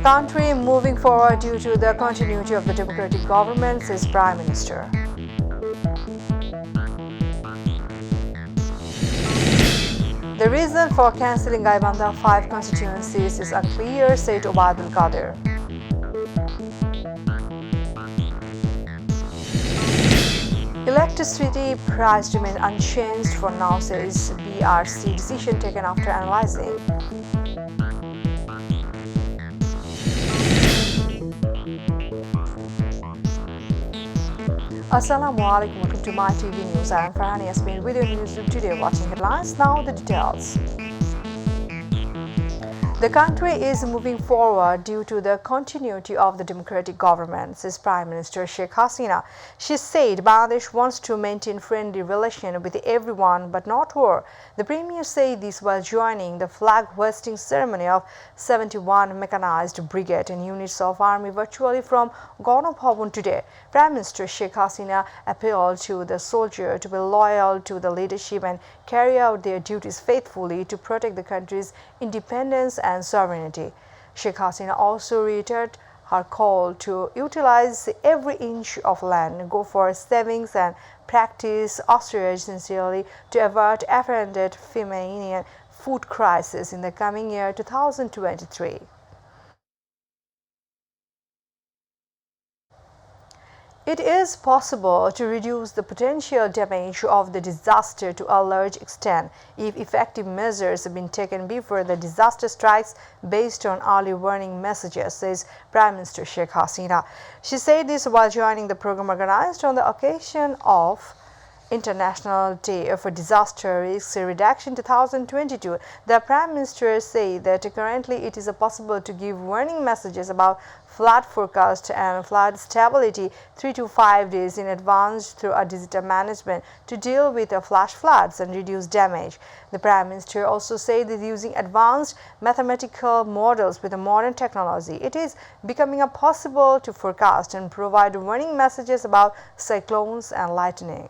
country moving forward due to the continuity of the democratic government, says Prime Minister. The reason for cancelling Gaibandha 5 constituencies is unclear, said Obaidul Qadir. Electricity price remain unchanged for now, says BRC, decision taken after analyzing. Assalamu alaikum, welcome to Mytv News. I am Farhani Yasmin with your news today. Watching headlines, now the details. The country is moving forward due to the continuity of the democratic government, says Prime Minister Sheikh Hasina. She said Bangladesh wants to maintain friendly relations with everyone but not war. The Premier said this while joining the flag hoisting ceremony of 71 mechanized brigade and units of army virtually from Gana Bhavan today. Prime Minister Sheikh Hasina appealed to the soldiers to be loyal to the leadership and carry out their duties faithfully to protect the country's independence and sovereignty. Sheikh Hasina also reiterated her call to utilize every inch of land, go for savings and practice austerity sincerely to avert apprehended famine food crisis in the coming year 2023. It is possible to reduce the potential damage of the disaster to a large extent if effective measures have been taken before the disaster strikes based on early warning messages, says Prime Minister Sheikh Hasina. She said this while joining the program organized on the occasion of International Day for Disaster Risk Reduction 2022. The Prime Minister said that currently it is possible to give warning messages about flood forecast and flood stability 3 to 5 days in advance through a digital management to deal with the flash floods and reduce damage. The Prime Minister also said that using advanced mathematical models with a modern technology, it is becoming possible to forecast and provide warning messages about cyclones and lightning.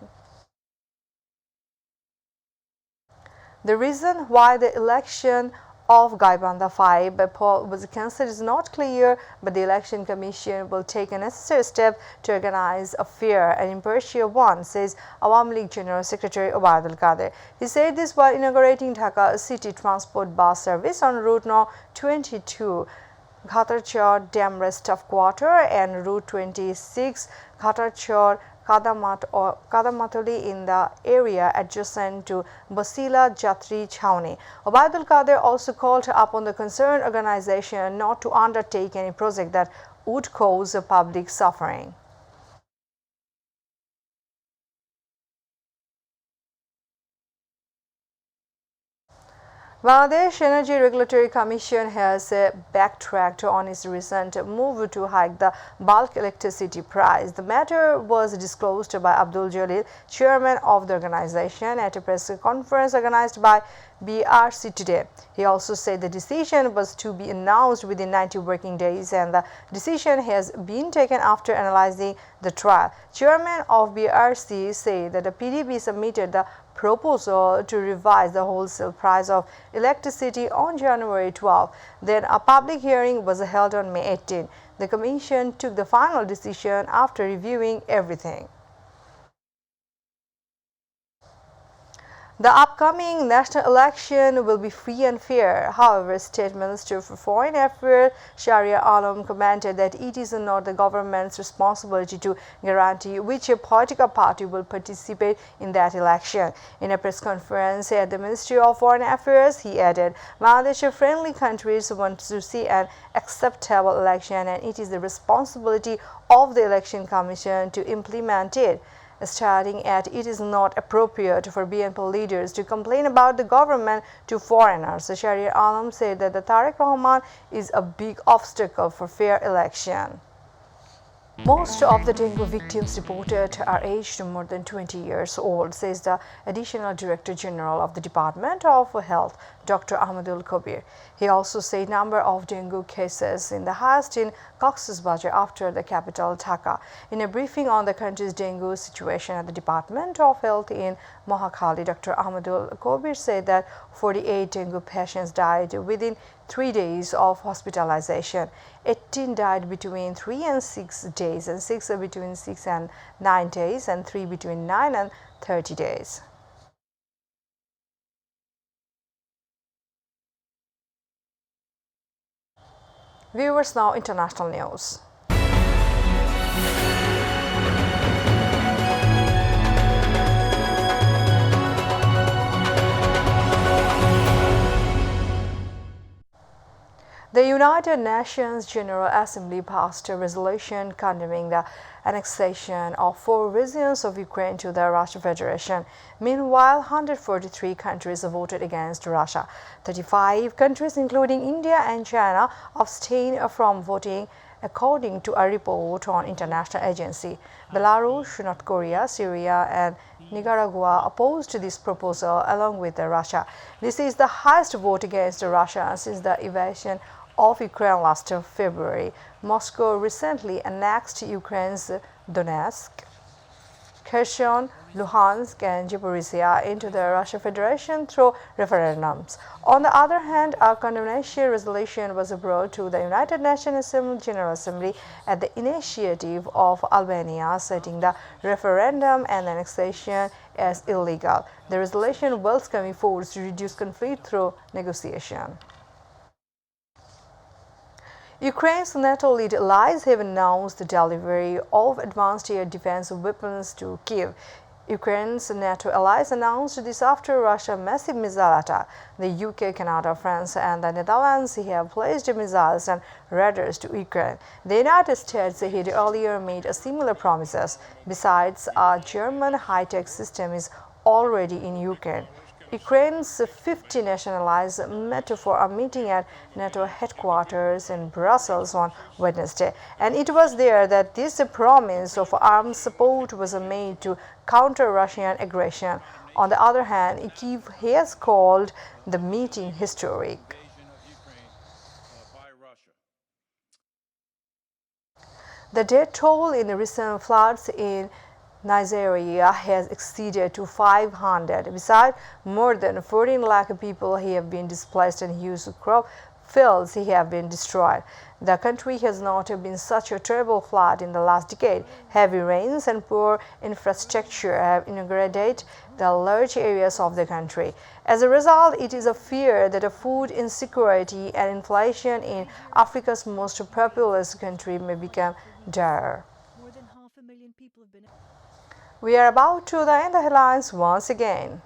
The reason why the election of Gaibandha 5 poll was cancelled is not clear, but the Election Commission will take a necessary step to organize a fair and impartial one, says Awami League General Secretary Obaidul Qadir. He said this while inaugurating Dhaka City Transport Bus Service on Route No. 22, Ghatarchor Damra Staff Quarter, and Route 26, Ghatarchor Kadamatoli in the area adjacent to Basila Jatri Chhauni. Obaidul Qadir also called upon the concerned organization not to undertake any project that would cause public suffering. Bangladesh Energy Regulatory Commission has backtracked on its recent move to hike the bulk electricity price. The matter was disclosed by Abdul Jalil, chairman of the organization, at a press conference organized by BRC today. He also said the decision was to be announced within 90 working days and the decision has been taken after analyzing the trial. Chairman of BRC said that the PDB submitted the proposal to revise the wholesale price of electricity on January 12. Then a public hearing was held on May 18. The Commission took the final decision after reviewing everything. The upcoming national election will be free and fair. However, State Minister for Foreign Affairs Sharia Alam commented that it is not the government's responsibility to guarantee which political party will participate in that election. In a press conference at the Ministry of Foreign Affairs, he added, Bangladesh-friendly countries want to see an acceptable election and it is the responsibility of the Election Commission to implement it. Starting at it is not appropriate for BNP leaders to complain about the government to foreigners. Sharia Alam said that the Tariq Rahman is a big obstacle for fair election. Most of the dengue victims reported are aged more than 20 years old, says the Additional Director General of the Department of Health, Dr. Ahmadul Kabir. He also said number of dengue cases in the highest in Cox's Bazar after the capital Dhaka. In a briefing on the country's dengue situation at the Department of Health in Mohakhali, Dr. Ahmadul Kabir said that 48 dengue patients died within 3 days of hospitalization. 18 died between 3 and 6 days, and 6 between 6 and 9 days, and 3 between 9 and 30 days. Viewers, now international news. The United Nations General Assembly passed a resolution condemning the annexation of 4 regions of Ukraine to the Russian Federation. Meanwhile, 143 countries voted against Russia. 35 countries, including India and China, abstained from voting, according to a report on international agency. Belarus, North Korea, Syria, and Nicaragua opposed this proposal along with Russia. This is the highest vote against Russia since the invasion of Ukraine last February. Moscow recently annexed Ukraine's Donetsk, Kherson, Luhansk, and Zaporizhia into the Russian Federation through referendums. On the other hand, a condemnation resolution was brought to the United Nations General Assembly at the initiative of Albania, citing the referendum and annexation as illegal. The resolution welcomes efforts to reduce conflict through negotiation. Ukraine's NATO-led allies have announced the delivery of advanced air defense weapons to Kyiv. Ukraine's NATO allies announced this after Russia's massive missile attack. The UK, Canada, France, and the Netherlands have placed missiles and radars to Ukraine. The United States had earlier made similar promises. Besides, a German high-tech system is already in Ukraine. Ukraine's 50 national allies met for a meeting at NATO headquarters in Brussels on Wednesday, and it was there that this promise of arms support was made to counter Russian aggression. On the other hand, Kyiv has called the meeting historic. The death toll in recent floods in Nigeria has exceeded to 500. Besides, more than 14 lakh people have been displaced and huge crop fields have been destroyed. The country has not been such a terrible flood in the last decade. Heavy rains and poor infrastructure have inundated the large areas of the country. As a result, it is a fear that food insecurity and inflation in Africa's most populous country may become dire. More than 500,000 people have been. We are about to end the headlines once again.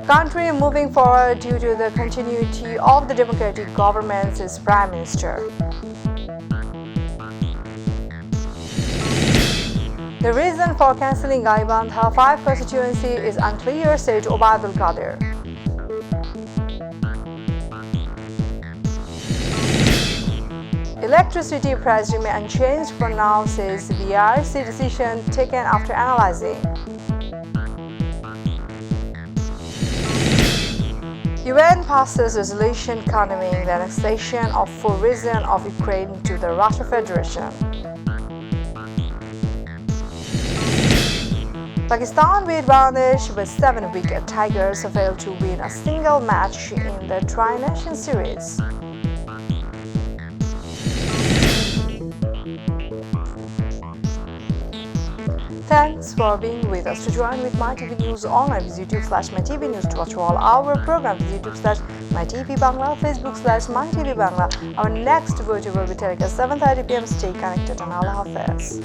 Country moving forward due to the continuity of the democratic government, says Prime Minister. The reason for cancelling Gaibandha 5 constituency is unclear, said Obaidul Qadir. Electricity price remain unchanged for now, says the RC decision taken after analyzing. UN passes resolution condemning the annexation of 4 regions of Ukraine to the Russian Federation. Pakistan beat Bangladesh with 7 wickets. Tigers failed to win a single match in the Tri-Nation Series. Thanks for being with us. To join with MyTV News online, visit YouTube/MyTV News. To watch all our programs, visit YouTube/MyTV Bangla, Facebook/MyTV Bangla. Our next video will be telecast 7:30 p.m. Stay connected on Allah Hafiz.